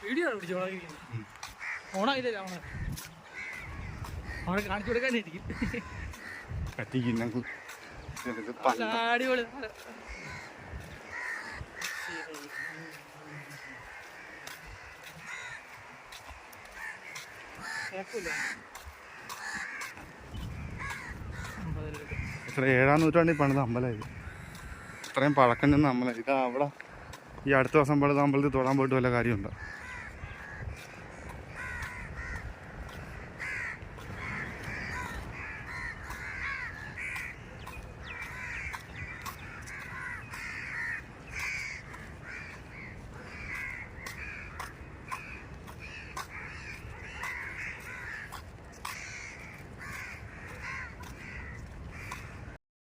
Video ഓണായില്ല അവനെ കാണിച്ചു കൊടുക്കാനായിരിക്കും. അടിപൊളി. ഇത്ര 7-ാം നൂറ്റാണ്ടിൽ പണിത അമ്പലം ഇത്. ഇത്രയും പഴക്കം ചെന്ന അമ്പലം. ഇതാ അവിടെ ഈ അടുത്ത ദിവസം പണിത അമ്പലത്തിൽ തൊടാൻ പോയിട്ട് വല്ല കാര്യമുണ്ടോ?